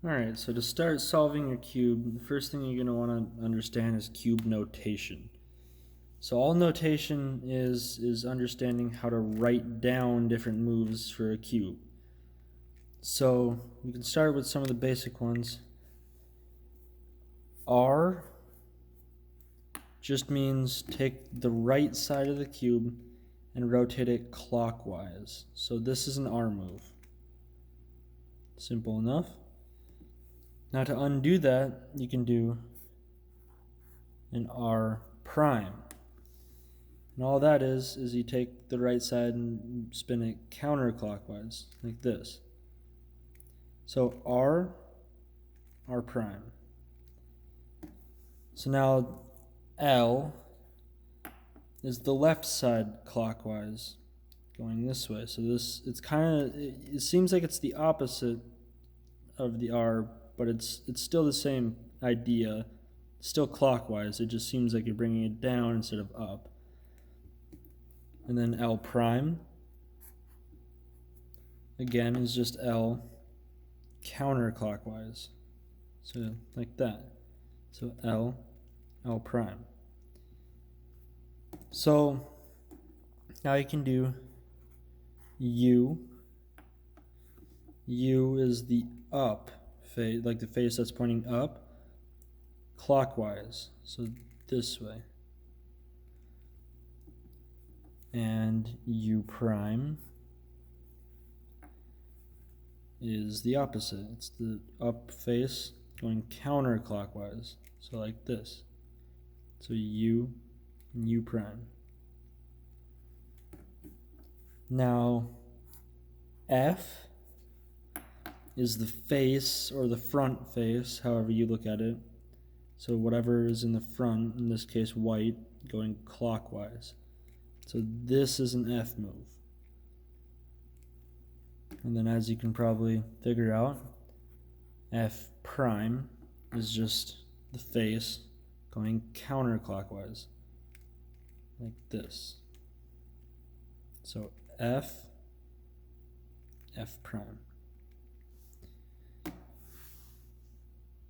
Alright, so to start solving a cube, the first thing you're going to want to understand is cube notation. So all notation is understanding how to write down different moves for a cube. So you can start with some of the basic ones. R just means take the right side of the cube and rotate it clockwise. So this is an R move. Simple enough. Now to undo that, you can do an R prime. And all that is you take the right side and spin it counterclockwise, like this. So R prime. So now L is the left side clockwise, going this way. So it seems like it's the opposite of the R, but it's still the same idea, still clockwise. It just seems like you're bringing it down instead of up. And then L prime, again, is just L counterclockwise. So like that. So L prime. So now you can do U. U is the up face, like the face that's pointing up, clockwise. So this way. And U prime is the opposite. It's the up face going counterclockwise. So like this. So U and U prime. Now F is the face or the front face, however you look at it. So whatever is in the front, in this case white, going clockwise. So this is an F move. And then as you can probably figure out, F prime is just the face going counterclockwise, like this. So F prime.